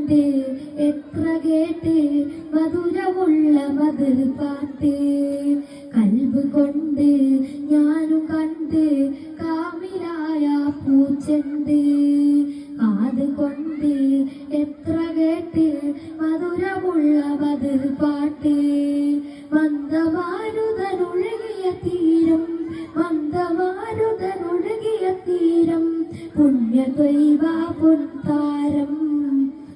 കണ്ട് എത്ര കേട്ട് മധുരമുള്ള മധുർ പാട്ട് കൽബ് കൊണ്ട് ഞാനും കണ്ട് കാമിലായ പൂച്ചെണ്ട് കാത് കൊണ്ട് എത്ര കേട്ട് മധുരമുള്ള മധുർ പാട്ട് മന്ദമാരുതനൊഴുകിയ തീരം മന്ദമാരുതനൊഴുകിയ തീരം പുണ്യദൈവ പൊൻതാരം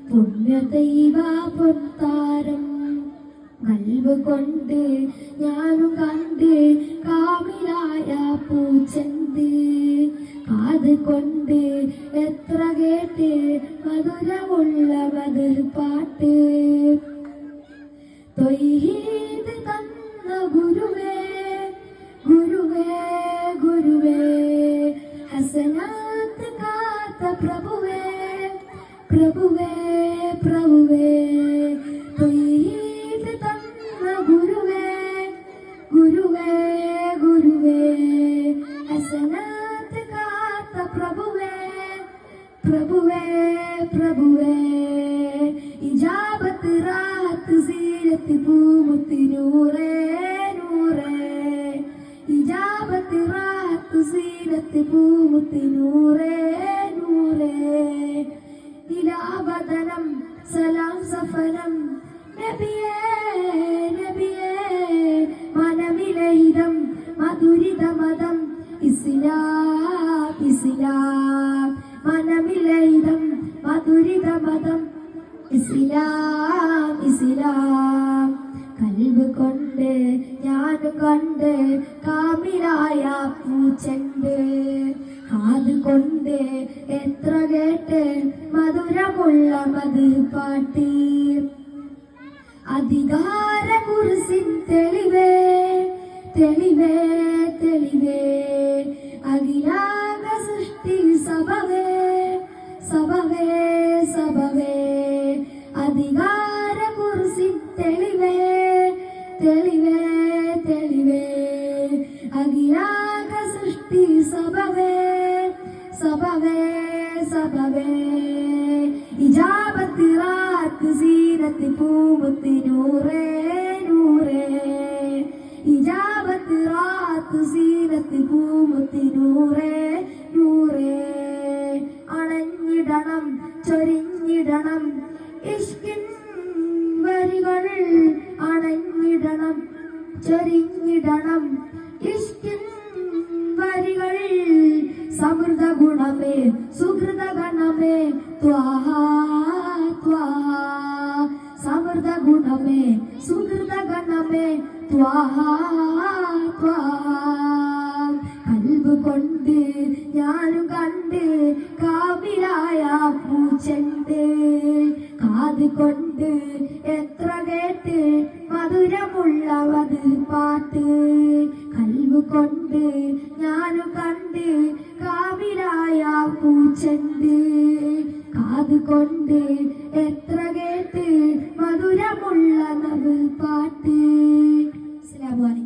പുണ്യദൈവ പൊൻതാരം കൽബ് കൊണ്ട് ഞാനും കണ്ട് കാമിലായ പൂച്ചെണ്ട് കാത് കൊണ്ട് എത്ര കേട്ട് മധുരമുള്ള മധുർ പാട്ട് തൊയ്ഹീദ് തന്ന ഗുരുവേ ഗുരുവേ ഗുരുവേ ഹസനാത്ത് കാത്ത പ്രഭുവേ പ്രഭുവേ പ്രഭുവേ തൊയ്ഹീദ് തന്ന ഗുരുവേ ഗുരുവേ ഗുരുവേ ഹസനാത്ത് കാത്ത പ്രഭുവേ പ്രഭുവേ പ്രഭുവേ ഇജാബത്ത് റാഹത്ത് സീനത്ത് പൂമുത്ത് നൂറേ നൂറേ ഇജാബത്ത് റാഹത്ത് സീനത്ത് പൂമുത്ത് നൂറേ നൂറേ ഇലാബദനം സലാം സഫനം നബിയേ നബിയേ മനമിലയിതം മധുരിത മതം ഇസ്ലാം ഇസ്ലാം മനമിലയിതം മധുരിത മതം ഇസ്ലാം ഇസ്ലാം കൽബ് കൊണ്ട് ഞാനും കണ്ട് കാമിലായ പൂച്ചെണ്ട് കാത് കൊണ്ട് എത്ര കേട്ട് മധുരമുള്ള മധുർ പാട്ട് അധികാര കുരിശിൻ തെളിവേ തെളിവേ തെളിവേ അഖിലാക സൃഷ്ടി സഭവേ സഭവേ സഭവേ അധികാര കുരിശിൻ തെളിവേ തെളിവേ തെളിവേ അഖിലാക സൃഷ്ടി സഭവേ സഭവേ സഭവേ ഇജാബത്ത് റാത്ത് സീനത്ത് പൂമുത്ത് നൂറേ നൂറേ ഇജാബത്ത് റാത്ത് സീനത്ത് പൂമുത്ത് നൂറേ നൂറേ അണഞ്ഞിടണം ചൊരിഞ്ഞിടണം ഇഷ്കിൻ വരികൾ അണഞ്ഞിടണം ചൊരിഞ്ഞിടണം ഇഷ്കിൻ വരികൾ സമൃദ്ധ ഗുണമേ സുഹൃത ഗണമേ ത്വാഹ ത്വാഹ സമൃദ്ധ ഗുണമേ സുഹൃത ഗണമേ ത്വാഹ ത്വാഹ കൽബ് കൊണ്ട് ഞാനും കണ്ട് കാമിലായ പൂച്ചെണ്ട് കാത് കൊണ്ട് എത്ര കേട്ട് മധുരമുള്ള മധുർ പാട്ട് കൽബ് കൊണ്ട് ഞാനും കണ്ട് കാമിലായ പൂച്ചെണ്ട് കാത് കൊണ്ട് എത്ര കേട്ട് മധുരമുള്ള മധുർ പാട്ട്. അസ്സലാമു അലൈക്കും.